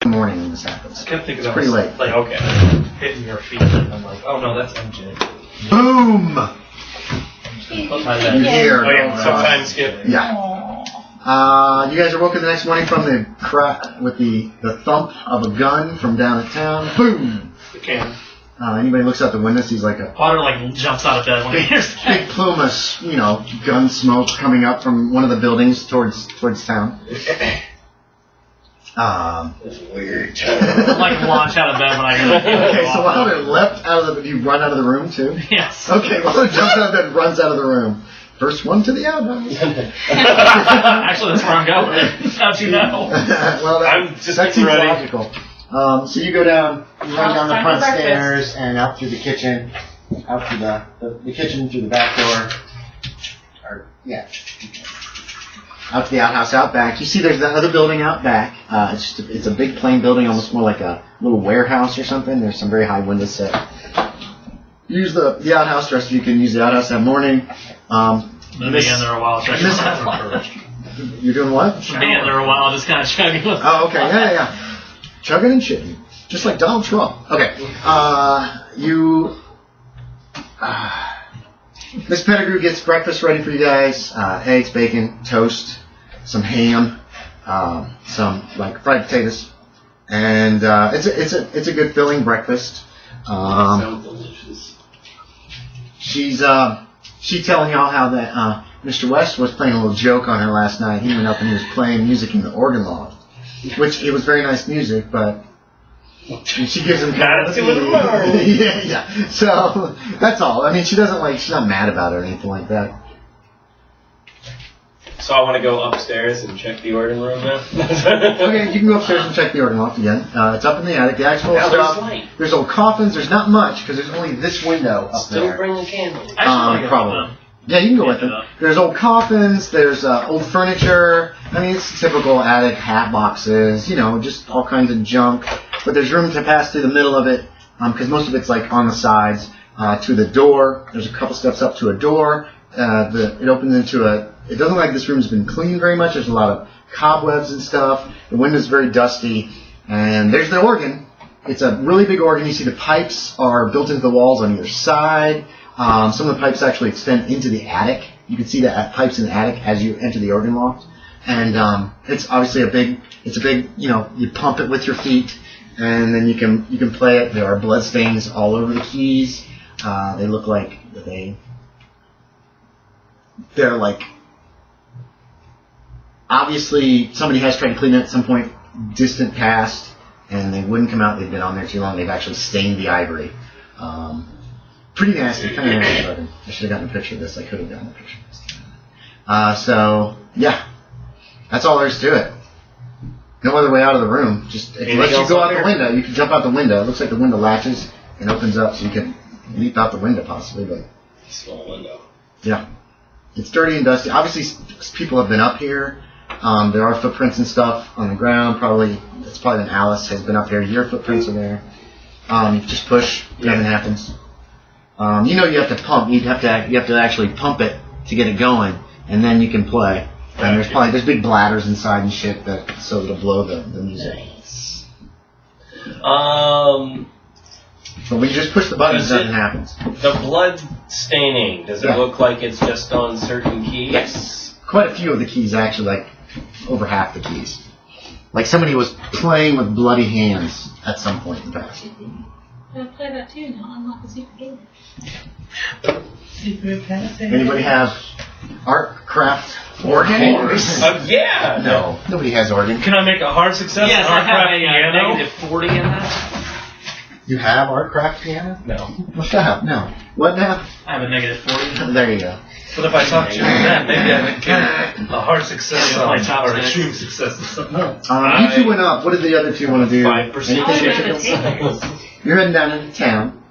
morning when this happens. I kept thinking it's pretty late. Like, okay, hitting your feet, and I'm like, oh no, that's MJ. Boom! Oh yeah, sometimes skip. Yeah. You guys are woken the next morning from the with the thump of a gun from down at town. Boom! The can. Anybody looks out the window, sees like a Potter like jumps out of bed when he hears that. big plume of gun smoke coming up from one of the buildings towards town. It's weird. I'm like launch out of bed when I hear that. Okay, so Wilder leapt out of the. You run out of the room too? Yes. Okay, Wilder jumps out of bed, and runs out of the room. First one to the outhouse. Actually, that's where I'm going. How'd you know? Well, I'm just that seems ready. logical. So you go down, you run down the front stairs and out through the kitchen, out through the kitchen through the back door. Out to the outhouse out back. You see there's that other building out back. It's a big plain building, almost more like a little warehouse or something. There's some very high windows set. Use the outhouse. The rest of you can use the outhouse that morning. Been in there a while. You're doing what? Been in there a while, just kind of chugging. Oh, okay. Yeah. Chugging and shitting. Just like Donald Trump. Okay. Miss Pettigrew gets breakfast ready for you guys. Eggs, bacon, toast, some ham, some like fried potatoes, and it's a good filling breakfast. Sounds delicious. She's telling y'all how that Mr. West was playing a little joke on her last night. He went up and he was playing music in the organ loft, which it was very nice music, but. And she gives him yeah. So that's all. I mean, she's not mad about it or anything like that. So I want to go upstairs and check the organ room now. Okay, you can go upstairs and check the organ loft again. It's up in the attic. The attic's full of stuff. There's old coffins. There's not much because there's only this window up there. Still bringing candles. Probably. Yeah, you can go with them. There's old coffins. There's old furniture. I mean, it's typical attic, hat boxes. Just all kinds of junk. But there's room to pass through the middle of it because most of it's like on the sides to the door. There's a couple steps up to a door. It opens into it doesn't look like this room's been cleaned very much. There's a lot of cobwebs and stuff. The window's very dusty. And there's the organ. It's a really big organ. You see the pipes are built into the walls on either side. Some of the pipes actually extend into the attic. You can see the pipes in the attic as you enter the organ loft. And it's obviously a big, you pump it with your feet. And then you can play it. There are blood stains all over the keys. They look like they're like obviously somebody has tried to clean it at some point distant past, and they wouldn't come out. They've been on there too long. They've actually stained the ivory. Pretty nasty. Kind of nasty looking. I should have gotten a picture of this. I could have gotten a picture of this. So yeah, that's all there is to it. No other way out of the room. Just unless you go out the window, you can jump out the window. It looks like the window latches and opens up, so you can leap out the window possibly. But small window. Yeah, it's dirty and dusty. Obviously, people have been up here. There are footprints and stuff on the ground. It's probably when Alice has been up here. Your footprints are there. Just push. Nothing happens. You have to pump. You have to actually pump it to get it going, and then you can play. And there's big bladders inside and shit so it'll blow the music. Nice. But when you just push the buttons, nothing happens. The blood staining, does it look like it's just on certain keys? Yes. Quite a few of the keys, actually, like over half the keys. Like somebody was playing with bloody hands at some point in the past. I'll play that too now. Unlock the secret door. Anybody have art, craft, organ? Yeah. No, nobody has organ. Can I make a hard success? Yes, I have a piano? negative 40 in that. You have art, craft, piano? No. What's that? No. What now? I have a negative 40. There you go. But if I talk to you then, maybe I would get a hard success or a extreme success or something else. You two went up. What did the other two want to do? 5%. You're heading down into town.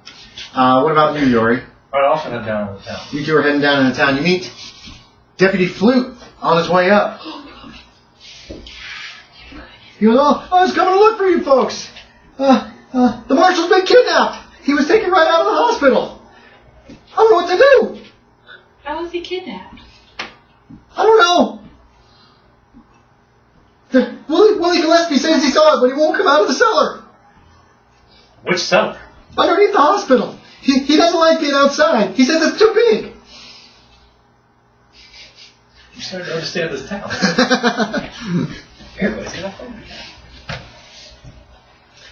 What about you, Yorie? Alright, I'll head down to town. You two are heading down into town. You meet Deputy Flute on his way up. He goes, I was coming to look for you folks. The marshal's been kidnapped. He was taken right out of the hospital. I don't know what to do. How was he kidnapped? I don't know. Willie Gillespie says he saw it, but he won't come out of the cellar. Which cellar? Underneath the hospital. He doesn't like being outside. He says it's too big. I'm starting to understand this town. Everybody's got a phone.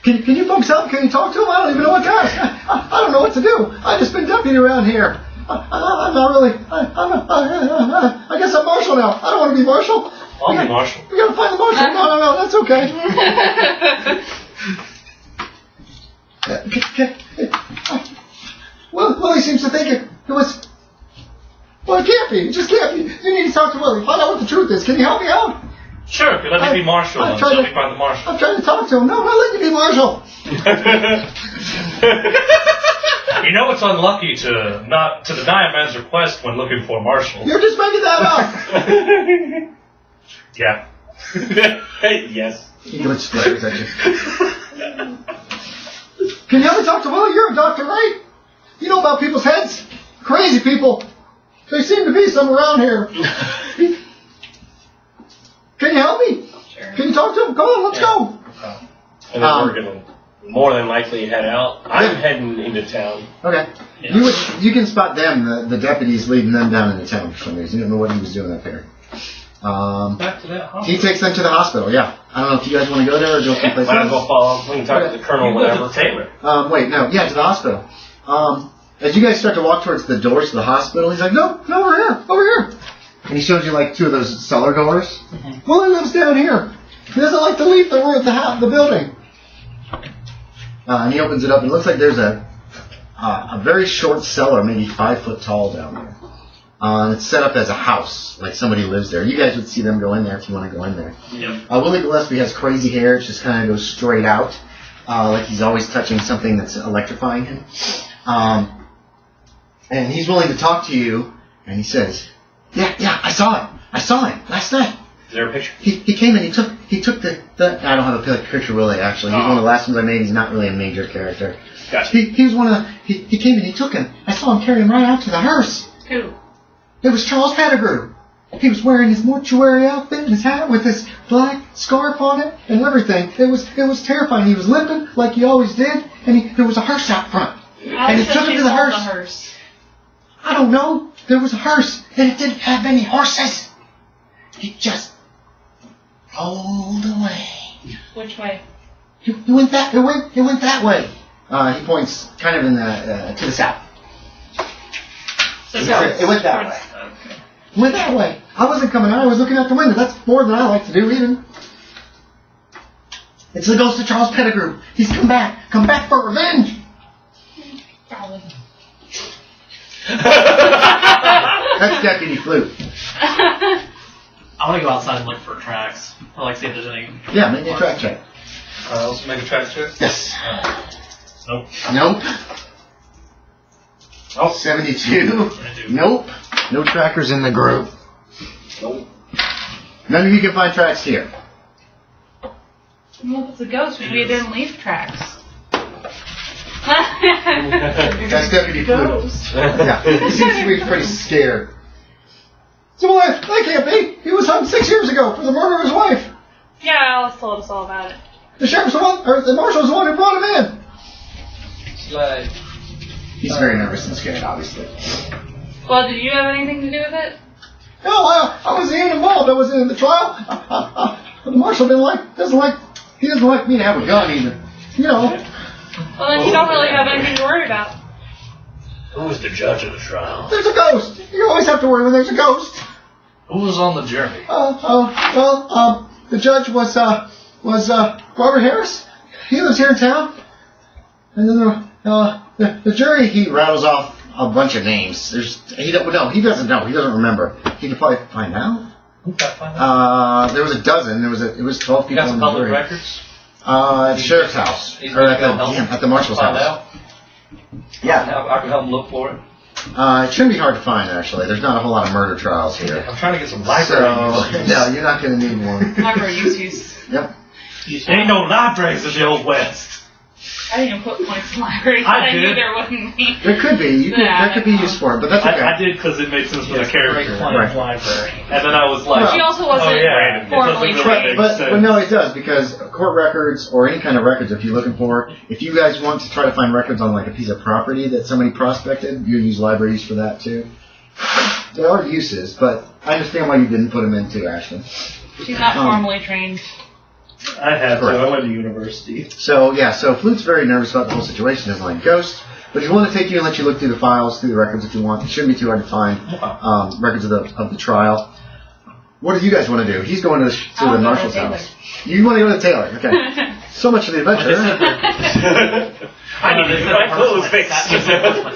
Can you folks help? Can you talk to him? I don't even know what to ask. I don't know what to do. I've just been deputy around here. I'm not really. I guess I'm marshal now. I don't want to be marshal. I'll be marshal. We gotta find the marshal. No, that's okay. Willie seems to think it was. Well, it can't be. It just can't be. You need to talk to Willie. Find out what the truth is. Can you help me out? Sure, if you let me be marshal until we find the marshal. I'm trying to talk to him. No, I'm not letting you be marshal. You know it's unlucky to deny a man's request when looking for a marshal. You're just making that up. Yeah. Yes. He looks flares at you. Can you help me talk to Willie? You're a doctor, right? You know about people's heads? Crazy people. There seem to be some around here. Can you help me? Sure. Can you talk to him? Come on, let's go. And then we're going to more than likely head out. I'm heading into town. Okay. Yeah. You can spot them, the deputies leading them down into town for some reason. You don't know what he was doing up here. Back to that hospital. He takes them to the hospital, yeah. I don't know if you guys want to go there or go someplace Might as well else. follow. We can talk to the colonel, whatever. Taylor. Wait, no. Yeah, to the hospital. As you guys start to walk towards the doors to the hospital, he's like, no, over here. And he shows you like two of those cellar doors. Mm-hmm. Well, he lives down here. He doesn't like to leave the building. And he opens it up, and it looks like there's a very short cellar, maybe 5 foot tall down there. It's set up as a house, like somebody lives there. You guys would see them go in there if you want to go in there. Yep. Willie Gillespie has crazy hair. It just kind of goes straight out, like he's always touching something that's electrifying him. And he's willing to talk to you, and he says, yeah, I saw him last night. Is there a picture? He came and he took the I don't have a picture of Willie, actually. He's one of the last ones I made. He's not really a major character. Gotcha. He was one of he came and he took him. I saw him carry him right out to the hearse. Who? It was Charles Pettigrew. He was wearing his mortuary outfit and his hat with his black scarf on it and everything. It was terrifying. He was limping like he always did, and there was a hearse out front. And he took him to the hearse. I don't know. There was a hearse, and it didn't have any horses. He just rolled away. Which way? He went that way. He points kind of in the to the south. So It went that way. Okay. Went that way. I wasn't coming out. I was looking out the window. That's more than I like to do, even. It's the ghost of Charles Pettigrew. He's come back. Come back for revenge. Probably. That's Deputy Flute. I want to go outside and look for tracks. I like to see if there's any. Yeah, make me a track check. Let's make a track check. Yes. Nope. Nope. Oh, 72. Nope. No trackers in the group. Nope. None of you can find tracks here. Well, if it's a ghost, we didn't leave tracks. That's Deputy Flute. Ghost. Yeah, he seems to be pretty scared. So, well, that can't be. He was hung 6 years ago for the murder of his wife. Yeah, Alice told us all about it. The sheriff's the one, or the marshal's the one who brought him in. Slide. He's very nervous and scared, obviously. Well, did you have anything to do with it? No, I wasn't even involved. I wasn't in the trial. The marshal doesn't like me to have a gun either. You know. Well, then you don't really have anything to worry about. Who was the judge of the trial? There's a ghost. You always have to worry when there's a ghost. Who was on the jury? The judge was Robert Harris. He lives here in town. And then the jury, he rattles off a bunch of names. He doesn't know. He doesn't remember. He can probably find out. Okay, find out. There was a dozen. It was 12 people You got in some the public jury. records? At the sheriff's house. Or at the marshal's Find house. out. Yeah. I can help them look for it. It shouldn't be hard to find, actually. There's not a whole lot of murder trials here. I'm trying to get some library use. No, you're not going to need one. Library use. Yep. Ain't no libraries in the Old West. I didn't even put points in library. I knew did. there wouldn't be. There could be. There could be use for it, but that's okay. I did because it made sense for the character. Right. Library. And then I was like, She also wasn't it formally doesn't really trained. make But sense. no, it does, because court records or any kind of records, if you're looking for, if you guys want to try to find records on like a piece of property that somebody prospected, you use libraries for that too. There are uses, but I understand why you didn't put them in too, Ashton. She's not formally trained. I had to. Correct. I went to university. So yeah, so Flute's very nervous about the whole situation, doesn't like ghosts. But if you want to take you and let you look through the files, through the records if you want. It shouldn't be too hard to find records of the trial. What do you guys want to do? He's going to the marshal's house. You want to go to the tailor? Okay. So much for the adventure. I need to get my clothes fixed.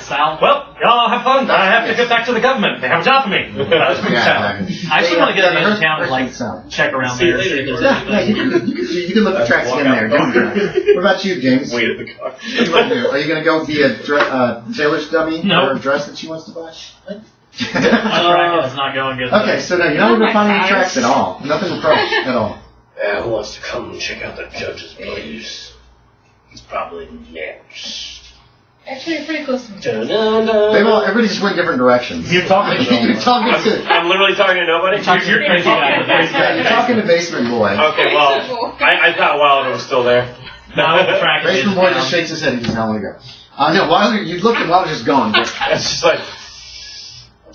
Well, y'all have fun. I have to get back to the government. They have a job for me. Yeah, I actually want to get into town and like like check around See you there. later. see if there's yeah, anything. you can look at tracks in there. Don't do that. What about you, James? Wait at the car. What do you want to do? Are you going to go be a tailor's dummy No. or a dress that she wants to buy? My track is not going good. Okay, so no, you're not Oh even my finding any gosh. tracks at all. Nothing approach at all. Who wants to come and check out the judge's place? It's probably next. Actually, you're pretty close to me. Everybody just went different directions. You're talking to You're them. talking to. I'm literally talking to nobody? You're crazy guy. Yeah, you're talking to Basement Boy. Okay, well, I thought Wilder was still there. No, the track is Basement in Boy town. just shakes his head. He does not want to go. No, Wilder, you looked and Wilder's just gone. It's just like,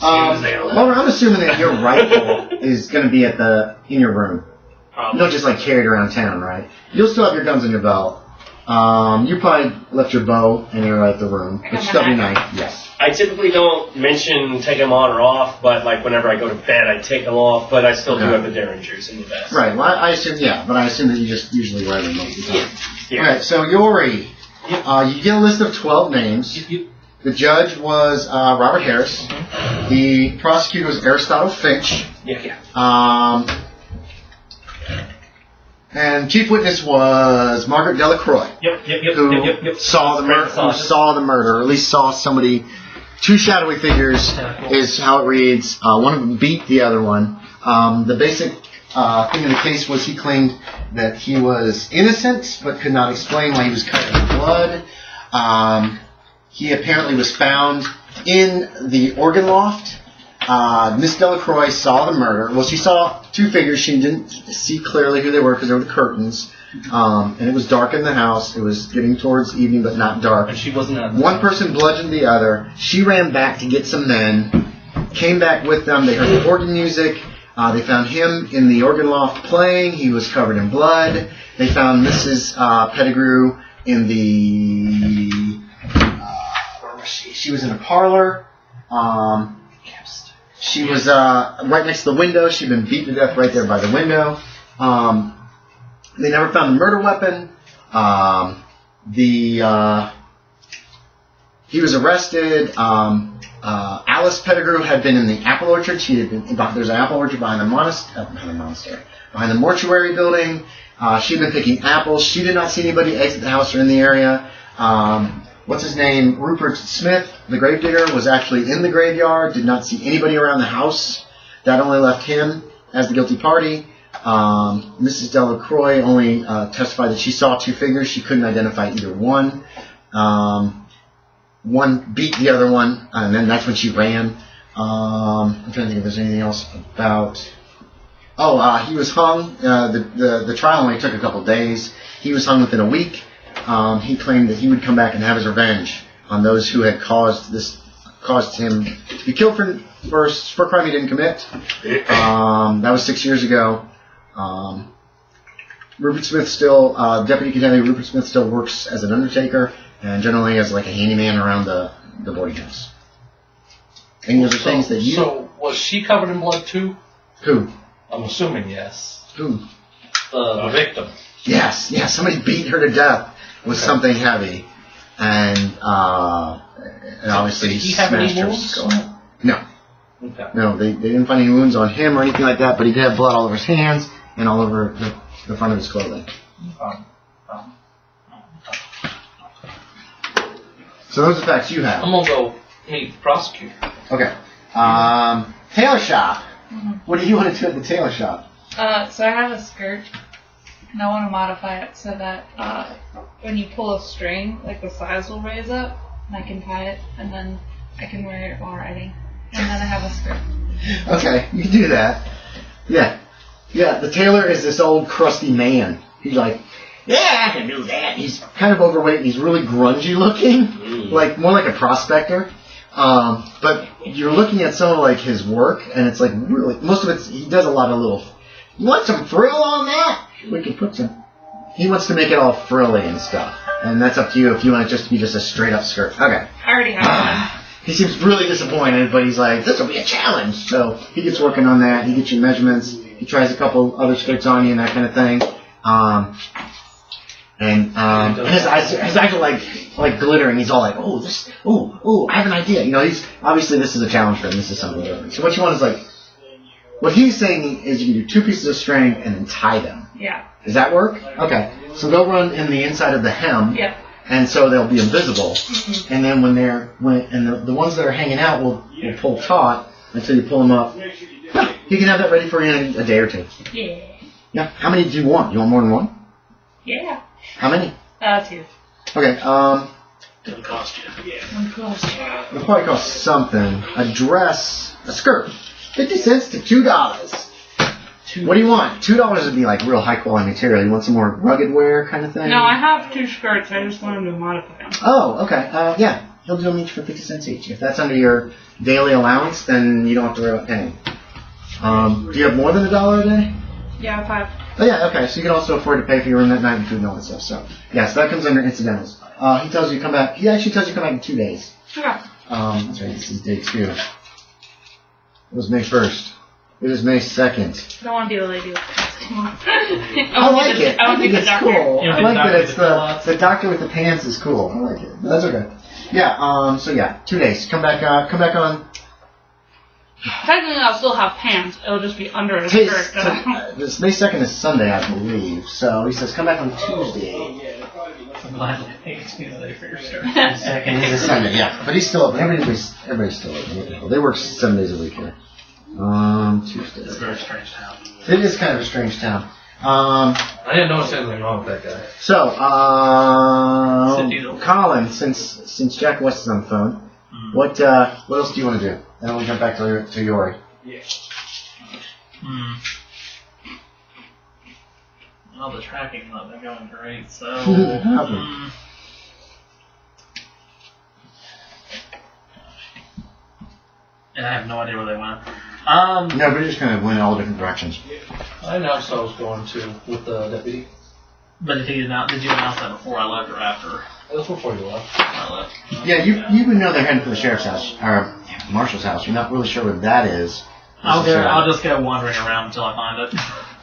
Well, I'm assuming that your rifle is going to be in your room. You don't just like carry it around town, right? You'll still have your guns in your belt. You probably left your bow and you're at the room. I got Which my still be knife. nice. Yes. I typically don't mention take them on or off, but like whenever I go to bed, I take them off, but I still do Okay. have the Derringers in the vest. Right. Well, I assume, yeah, but I assume that you just usually wear them most of the time. Yeah. Okay, so Yorie, you get a list of 12 names. The judge was Robert Harris. The prosecutor was Aristotle Finch. Yeah. And chief witness was Margaret Delacroix, Yep. who saw the murder, or at least saw somebody. Two shadowy figures is how it reads. One of them beat the other one. The basic thing in the case was he claimed that he was innocent, but could not explain why he was covered in blood. He apparently was found in the organ loft. Miss Delacroix saw the murder. Well, she saw two figures. She didn't see clearly who they were because there were the curtains. And it was dark in the house. It was getting towards evening, but not dark. And she wasn't at One person bludgeoned the other. She ran back to get some men. Came back with them. They heard the organ music. They found him in the organ loft playing. He was covered in blood. They found Mrs. Pettigrew in the... where was she? She was in a parlor. She was right next to the window. She'd been beaten to death right there by the window. They never found the murder weapon. He was arrested. Alice Pettigrew had been in the apple orchard. She had been. There's an apple orchard behind the mortuary building. She'd been picking apples. She did not see anybody exit the house or in the area. What's his name? Rupert Smith, the gravedigger, was actually in the graveyard. Did not see anybody around the house. That only left him as the guilty party. Mrs. Delacroix only testified that she saw two figures. She couldn't identify either one. One beat the other one, and then that's when she ran. I'm trying to think if there's anything else about... he was hung. The trial only took a couple days. He was hung within a week. He claimed that he would come back and have his revenge on those who had caused him to be killed for a crime he didn't commit. That was 6 years ago. Rupert Smith still, Deputy Contender Rupert Smith still works as an undertaker and generally as like a handyman around the boarding house. Any other things that you... So, was she covered in blood too? Who? I'm assuming yes. Who? The victim. Yes, somebody beat her to death with something heavy. And obviously Did he have any smashed her wounds? skull. No. Okay. No, they didn't find any wounds on him or anything like that, but he did have blood all over his hands and all over the front of his clothing. So those are the facts you have. I'm gonna go meet the prosecutor. Okay. Tailor shop. What do you want to do at the tailor shop? So I have a skirt, and I want to modify it so that when you pull a string, like the size will raise up, and I can tie it, and then I can wear it while riding. And then I have a skirt. Okay, you can do that. Yeah. Yeah, the tailor is this old crusty man. He's like, yeah, I can do that. He's kind of overweight. He's really grungy looking, like more like a prospector. But you're looking at some of like his work, and it's like really most of it's he does a lot of little. You want some frill on that? We can put some. He wants to make it all frilly and stuff, and that's up to you if you want it just to be just a straight up skirt. Okay. I already have one. He seems really disappointed, but he's like, this will be a challenge. So he gets working on that. He gets you measurements. He tries a couple other skirts on you and that kind of thing. His eyes are like glittering. He's all like, I have an idea. You know, he's obviously this is a challenge for him. This is something different. So what you want is like, what he's saying is you can do 2 pieces of string and then tie them. Yeah. Does that work? Okay. So they'll run in the inside of the hem. Yep. And so they'll be invisible. Mm-hmm. And then the ones that are hanging out will pull taut until you pull them up. You can have that ready for you in a day or 2. Yeah. Yeah. How many do you want? You want more than 1? Yeah. How many? 2. Okay. It'll cost you. It'll probably cost something. A skirt, 50 cents to $2. What do you want? $2 would be like real high quality material. You want some more rugged wear kind of thing? No, I have 2 skirts. I just want him to modify them. Oh, okay. Yeah. He'll do them each for 50 cents each. If that's under your daily allowance, then you don't have to worry about paying. Do you have more than $1 a day? Yeah, 5. Oh, yeah, okay. So you can also afford to pay for your room that night and food and all that stuff. So, yeah, so that comes under incidentals. He tells you to come back. He actually tells you to come back in 2 days. Okay. That's right. This is day 2. It was May 1st. It is May 2nd. I don't want to be the lady with the pants. I like it. I think it's cool. I like that it's the doctor with the pants is cool. I like it. That's okay. Yeah. So yeah, 2 days. Come back on. Technically, I'll still have pants. It'll just be under a Hey, skirt. this May 2nd is Sunday, I believe. So he says come back on Tuesday. I'm glad I think it's new day for your skirt. Second is a Sunday, yeah. But he's still open. Everybody's still open. They work 7 days a week here. Tuesday. It's a very strange town. It is kind of a strange town. I didn't notice anything wrong with that guy. So, Collin, since Jack West is on the phone, what else do you want to do? And then we'll jump back to Yorie. Yeah. Well, the tracking's not been going great, so. And I have no idea where they went. No, but he just kind of went in all different directions. I announced I was going to with the deputy. But did you announce that before I left or after That was before you left. I left? Yeah, you even know they're heading for the sheriff's house, or marshal's house. You're not really sure what that is. I'll just go wandering around until I find it.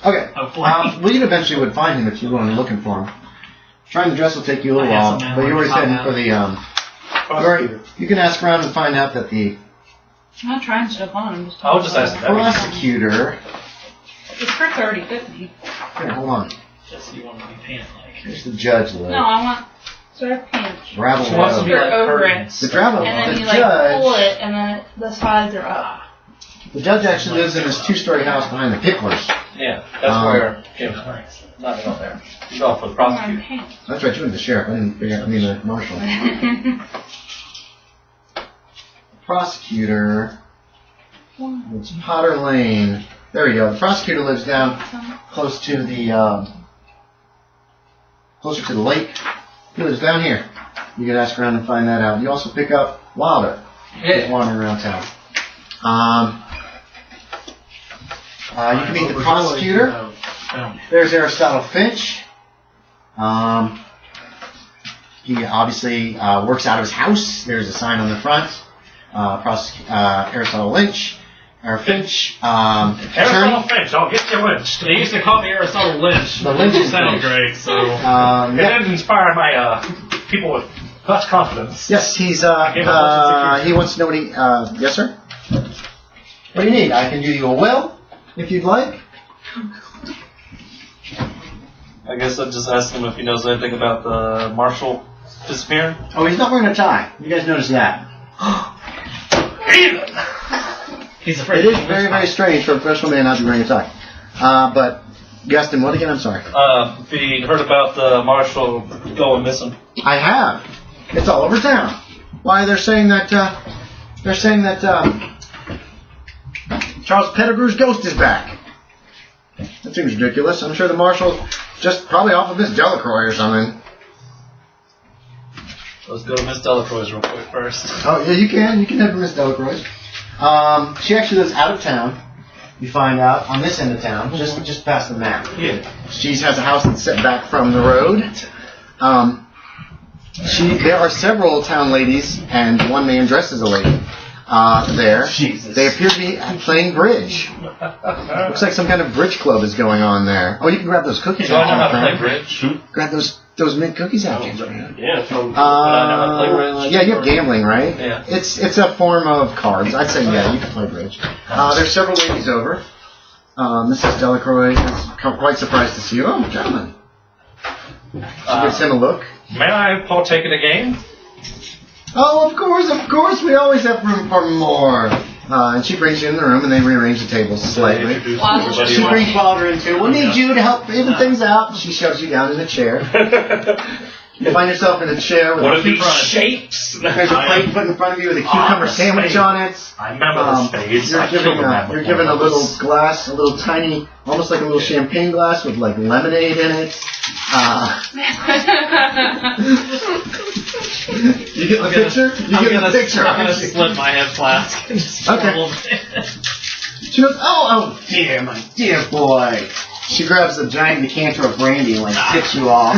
Okay. Hopefully. Well, you eventually would find him if you were going looking for him. Trying to dress will take you a little while, but you're always heading for the you can ask around and find out that the I'm not trying to on. I'm just. I was just asking. prosecutor. The skirts already fit me. Here, hold on. Just you want to be pant-like. Here's the judge list. No, I want sort of pants. Ravel She wants to be Skirt like over curtains. it. The travel. And then The you like judge. pull it, and then the sides are up. The judge actually lives in this 2-story house behind the Picklers. Yeah, that's where Kim. Not going there. She's off for the I'm prosecutor. pants. That's right, you were the sheriff. I mean the marshal. Prosecutor. It's Potter Lane. There we go. The prosecutor lives down close to the closer to the lake. He lives down here. You can ask around and find that out. You also pick up Wilder. Just wandering around town. You can meet the prosecutor. There's Aristotle Finch. He obviously works out of his house. There's a sign on the front. Aristotle Lynch. Or Finch. Aristotle Finch, I'll get you lynched. They used to call me Aristotle Lynch. The Lynch is sound Finch. great, so. It didn't inspire my people with less confidence. Yes, he's he wants to know what he yes sir? What do you need? I can do you a will if you'd like. I guess I'll just ask him if he knows anything about the marshal disappearing. Oh, he's not wearing a tie. You guys noticed that. He's afraid. It is very, very strange for a professional man not to be wearing a tie. But You asked him what again? I'm sorry. If he heard about the marshal going missing. I have. It's all over town. Why they're saying that Charles Pettigrew's ghost is back. That seems ridiculous. I'm sure the marshal's just probably off of Miss Delacroix or something. Let's go to Miss Delacroix's real quick first. Oh yeah, you can. You can head for Miss Delacroix. She actually lives out of town. You find out on this end of town, just past the map. Yeah. She has a house that's set back from the road. There are several town ladies and one man dressed as a lady there. Jesus. They appear to be playing bridge. Looks like some kind of bridge club is going on there. Oh, you can grab those cookies. Do I know out how to there, play bridge? Grab those mint cookies out there. Yeah, from I know how to play bridge? Yeah, you have gambling, right? Yeah. It's a form of cards. I'd say yeah, you can play bridge. There's several ladies over. Mrs. Delacroix is quite surprised to see you. Oh, gentlemen. She gives him a look. May I partake in a game? Oh, of course. We always have room for more. And she brings you in the room, and they rearrange the tables slightly. She brings Balder in too. We'll need you to help even things out. She shoves you down in a chair. You find yourself in a chair with what a are these shapes? There's a plate put in front of you with a cucumber sandwich on it. I remember this phase. You're given a little glass, a little tiny, almost like a little champagne glass with like lemonade in it. You get the picture? You get the picture. I'm going to split my head flask. And just Okay. a little bit. She goes, oh dear, my dear boy. She grabs a giant decanter of brandy and like tips you off.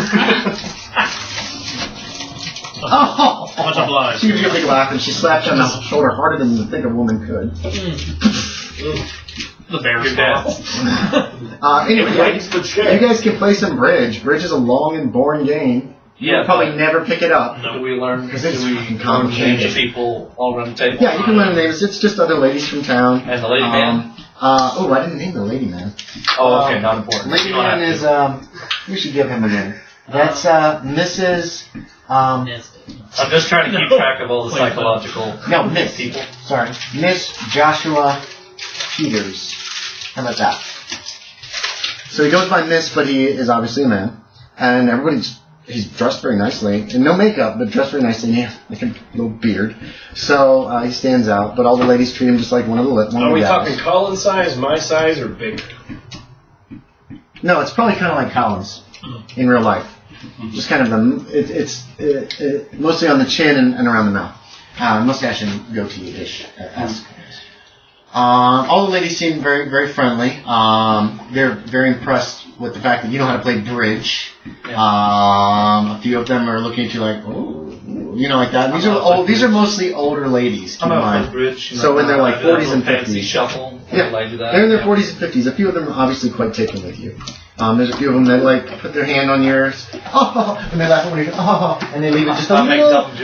Oh! Much obliged. She gives you a big laugh and she slaps you on the shoulder harder than you think a woman could. The bear dance. Anyway, you guys can play some bridge. Bridge is a long and boring game. You'll probably never pick it up. Do we learn? Because it's fucking Change complicated. people all around the table. Yeah, you can learn the names. It's just other ladies from town. And the lady man? I didn't name the lady man. Oh, okay, not important. Lady You don't man have is, to. we should give him a name. That's, Mrs. I'm just trying to keep track of all the psychological No, Miss. people. Sorry. Miss Joshua Peters. How about that? So he goes by Miss, but he is obviously a man. And he's dressed very nicely. And no makeup, but dressed very nicely. And he has like a little beard. So he stands out. But all the ladies treat him just like one of the guys. Are we talking Collin size, my size, or bigger? No, it's probably kind of like Colin's in real life. Just kind of it's mostly on the chin and around the mouth. Mustache and goatee-ish. All the ladies seem very, very friendly. They're very impressed with the fact that you know how to play bridge. A few of them are looking at you like, oh, like that. These are mostly older ladies. Keep in mind. Bridge, So when they're like 40s and 50s. Shuffle. Yeah, Like that. they're in their 40s and 50s. A few of them are obviously quite taken with you. There's a few of them that like put their hand on yours, and they laugh when you go, and they leave it just a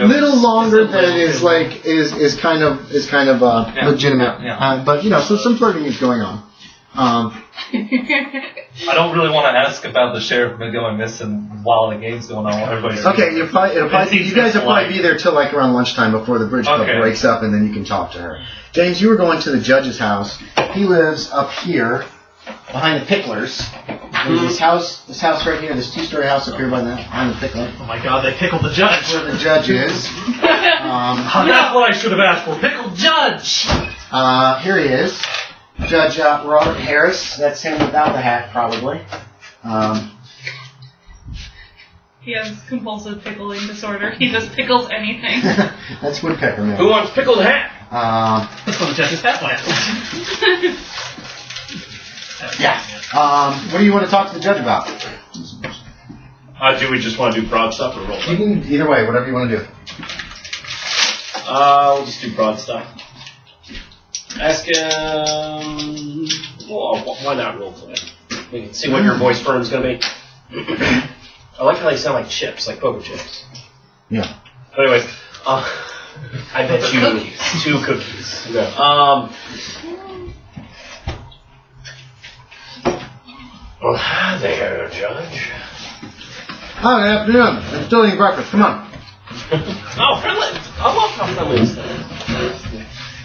little longer than it is like is kind of legitimate. Yeah. But so some flirting is going on. I don't really want to ask about the sheriff going missing while the game's going on. While everybody's Okay, you guys will probably be there till like around lunchtime before the bridge club breaks up, and then you can talk to her. James, you were going to the judge's house. He lives up here behind the Picklers. There's this house right here, this two-story house up here behind the Pickler. Oh my god, they pickled the judge. Where the judge is. That's what I should have asked for. Pickled judge! Here he is. Judge Robert Harris. That's him without the hat, probably. He has compulsive pickling disorder. He just pickles anything. That's Woodpecker Man. Who wants pickled hat? That's what the judge's hat went. Yeah. What do you want to talk to the judge about? Do we just want to do broad stuff or roll? You can either way, whatever you want to do. We'll just do broad stuff. Ask him. Well, why not roll play? We can see what your voice firm's going to be. I like how they sound like chips, like poker chips. Yeah. Anyways, I bet you 2 cookies. No. Well, hi there, Judge. Hi, good afternoon. I'm still eating breakfast. Come on. Oh, friendly! I love how friendly is.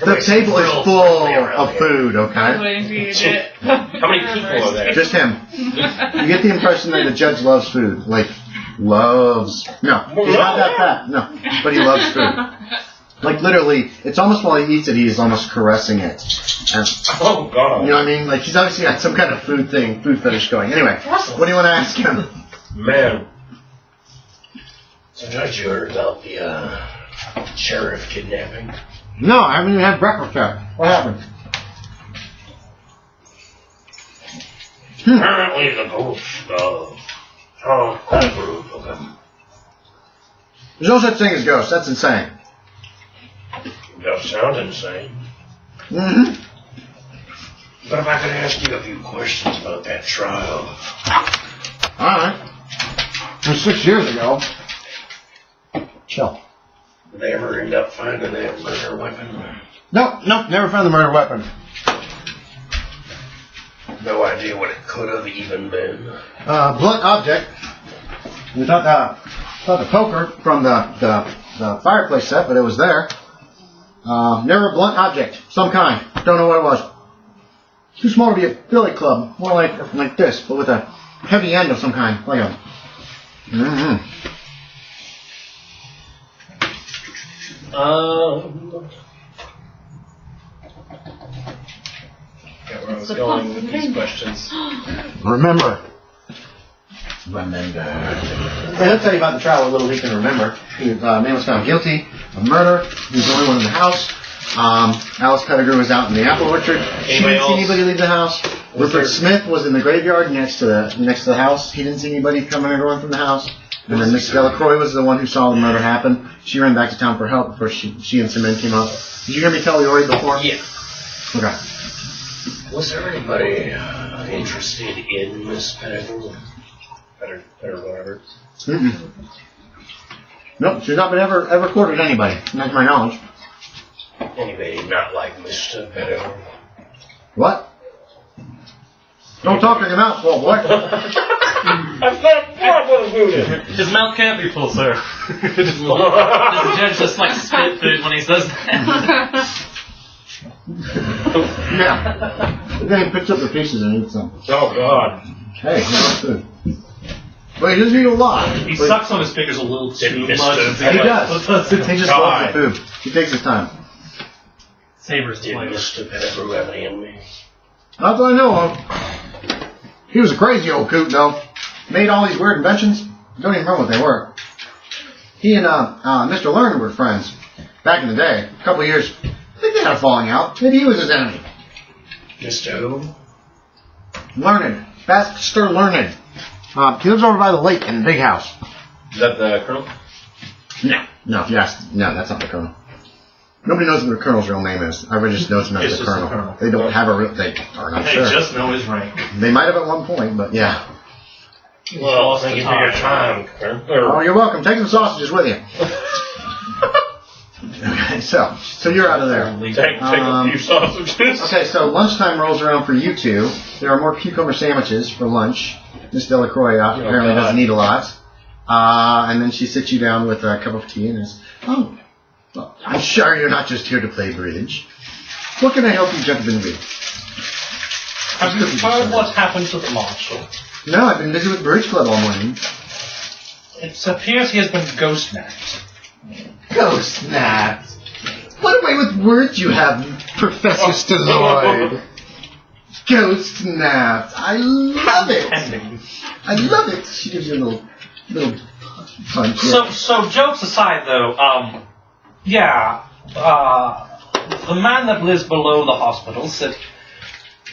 The table is full of food, I'm okay? waiting for you to get. How many people are there? Just him. You get the impression that the judge loves food. Like, loves. No, he's not that fat. No, but he loves food. Like, literally, it's almost while he eats it, he's almost caressing it. And, Oh, God. you know what I mean? Like, he's obviously got some kind of food fetish going. Anyway, what do you want to ask him? Man. So, Judge, you heard about the sheriff kidnapping? No, I haven't even had breakfast yet. What happened? Apparently the ghost had a group of them. There's no such thing as ghosts. That's insane. That sounds insane. Mm-hmm. But if I could ask you a few questions about that trial. Alright. It was 6 years ago. Chill. Did they ever end up finding that murder weapon? Nope, never found the murder weapon. No idea what it could have even been. Blunt object. We thought the poker from the fireplace set, but it was there. Never a blunt object, some kind. Don't know what it was. Too small to be a billy club. More like this, but with a heavy end of some kind. Like a. Mm-hmm. Where I was going with these questions. Remember. Hey, let's tell you about the trial a little we can remember. The man was found guilty of murder. He was the only one in the house. Alice Pettigrew was out in the apple orchard. She didn't see anybody leave the house. Rupert Smith was in the graveyard next to the house. He didn't see anybody coming or going from the house. And then Miss Delacroix was the one who saw the murder happen. She ran back to town for help before she and some men came up. Did you hear me tell Yorie before? Yeah. Okay. Was there anybody interested in Miss Pettigrew? Or whatever. Mm-mm. Nope, she's not been ever courted anybody, not to my knowledge. Anybody not like Mr. Pettigrew? What? Don't talk in your mouth, full boy. That's not what it is. His mouth can't be full, sir. Does the judge just like spit food when he says that? Yeah. Then he picks up the pieces and eats them. Oh, God. Hey, he loves food. But he doesn't eat a lot. He sucks on his fingers a little too much. He does. He just loves the food. He takes his time. Savors the Did flavor. Mr. Pettigrew have any in me? Not that I know of. He was a crazy old coot, though. Made all these weird inventions. Don't even remember what they were. He and Mr. Lerner were friends back in the day. A couple of years. I think they had a falling out. Maybe he was his enemy. Mr. Who? Learned. Baxter Learned. He lives over by the lake in the big house. Is that the colonel? No, yes. No, that's not the colonel. Nobody knows what the colonel's real name is. Everybody just knows him as It's the just the colonel. colonel. They don't have a real... They are not They sure. just know his rank. They might have at one point, but yeah. Well, thank you for your time, Colonel. Oh, you're welcome. Take some sausages with you. Okay, so you're out of there. Take a few sausages. Okay, so lunchtime rolls around for you two. There are more cucumber sandwiches for lunch. Miss Delacroix apparently doesn't eat a lot. And then she sits you down with a cup of tea and says, "Oh, well, I'm sure you're not just here to play bridge. What can I help you gentlemen with?" Have you heard what happened to the marshal? No, I've been busy with Bridge Club all morning. It appears he has been ghost-napped. Ghost napped. What a way with words you have, Professor Stalloid. Ghost napped. I love it. I love it. She gives you a little punch. So jokes aside, though, the man that lives below the hospital said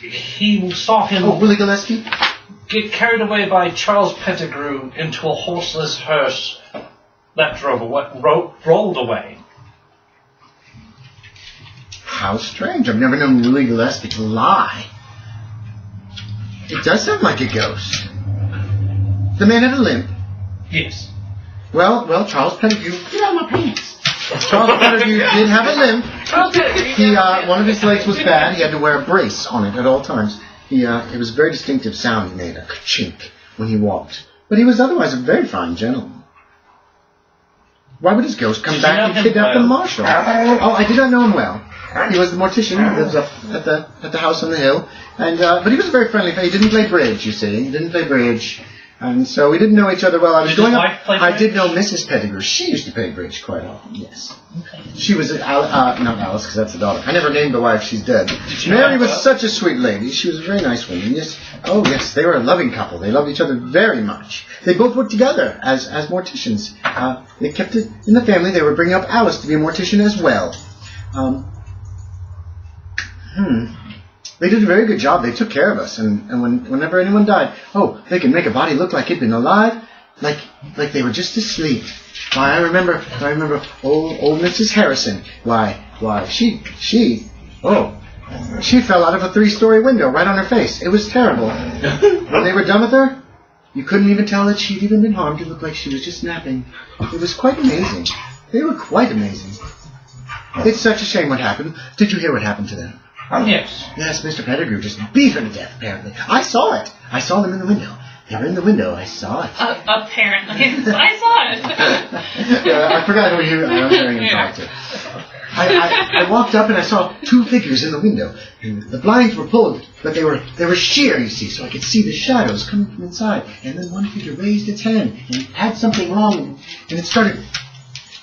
he saw him Oh, Willie Gillespie? get carried away by Charles Pettigrew into a horseless hearse that rolled away. How strange. I've never known Willie Gillespie to lie. It does sound like a ghost. The man had a limp. Yes. Well, Charles Pettigrew... Get out of my pants. Charles Pettigrew did have a limp. One of his legs was bad. He had to wear a brace on it at all times. It was a very distinctive sound he made, a chink, when he walked. But he was otherwise a very fine gentleman. Why would his ghost come back and kidnap the marshal? Oh, I did not know him well. He was the mortician. He lives up at the house on the hill. And but he was a very friendly fellow. He didn't play bridge, you see. He didn't play bridge. And so we didn't know each other well. I was Did his wife play I bridge? did know Mrs. Pettigrew. She used to play bridge quite often, yes. She was, not Alice, because that's the daughter. I never named the wife, she's dead. Mary was such a sweet lady. She was a very nice woman, yes. Oh, yes, they were a loving couple. They loved each other very much. They both worked together as morticians. They kept it in the family. They were bringing up Alice to be a mortician as well. They did a very good job. They took care of us, and whenever anyone died, they could make a body look like it'd been alive, like they were just asleep. Why, I remember old Mrs. Harrison. Why, she fell out of a 3-story window right on her face. It was terrible. When they were done with her, you couldn't even tell that she'd even been harmed. It looked like she was just napping. It was quite amazing. They were quite amazing. It's such a shame what happened. Did you hear what happened to them? Yes. Yes, Mr. Pettigrew just beat her to death, apparently. I saw it. I saw them in the window. They were in the window. I saw it. Apparently. I saw it. I forgot who I'm hearing him talk to. I walked up and I saw 2 figures in the window. And the blinds were pulled, but they were sheer, you see, so I could see the shadows coming from inside. And then one figure raised its hand and had something wrong, and it started...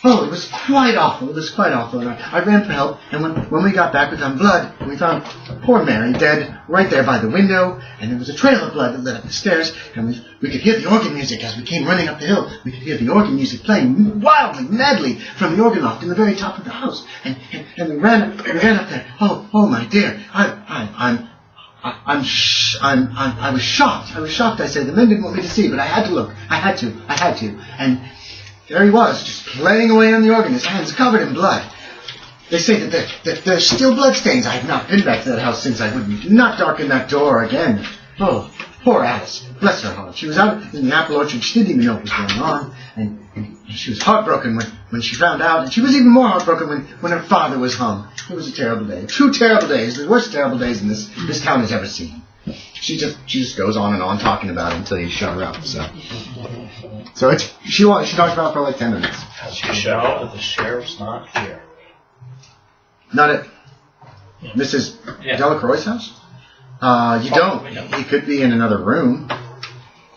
Oh, it was quite awful. It was quite awful. And I ran for help, and when we got back, we found blood. We found poor Mary dead right there by the window, and there was a trail of blood that led up the stairs, and we could hear the organ music as we came running up the hill. We could hear the organ music playing wildly, madly from the organ loft in the very top of the house. And we ran up there. Oh my dear. I was shocked. I was shocked, I say. The men didn't want me to see, but I had to look. I had to. And there he was, just playing away on the organ, his hands covered in blood. They say that there's still bloodstains. I have not been back to that house since. I would not darken that door again. Oh, poor Alice. Bless her heart. She was out in the apple orchard. She didn't even know what was going on. And she was heartbroken when she found out. And she was even more heartbroken when her father was hung. It was a terrible day. 2 terrible days. The worst terrible days in this town has ever seen. She just goes on and on talking about it until you shut her up. So she talks about it for like 10 minutes. She shut up that the sheriff's not here. Not at Mrs. Delacroix's house? You don't. He could be in another room.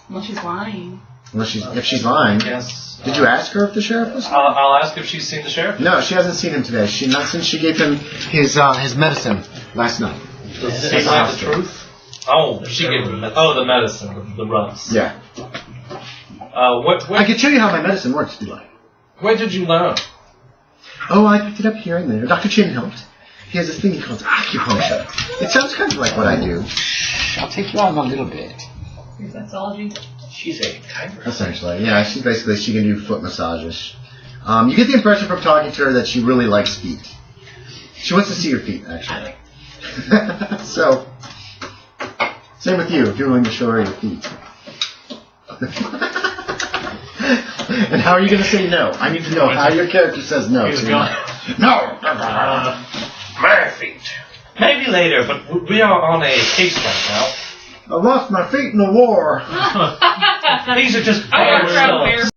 Well, she's lying. Well, if she's lying. Yes. Did you ask her if the sheriff was? I'll ask if she's seen the sheriff. No, she hasn't seen him today. Not since she gave him his medicine last night. Is that the truth? Oh, she gave him the medicine, the rubs. Yeah. I can tell you how my medicine works if you like. Where did you learn? Oh, I picked it up here and there. Dr. Chin helped. He has this thing he calls acupuncture. It sounds kind of like what I do. I'll take you out a little bit. Reflexology. She's a chiropractor. Essentially, yeah. She can do foot massages. You get the impression from talking to her that she really likes feet. She wants to see your feet, actually. So, same with you, if you're willing to show her your feet. And how are you going to say no? I need to know how your character says no. No! My feet. Maybe later, but we are on a case right now. I lost my feet in the war. These are just I got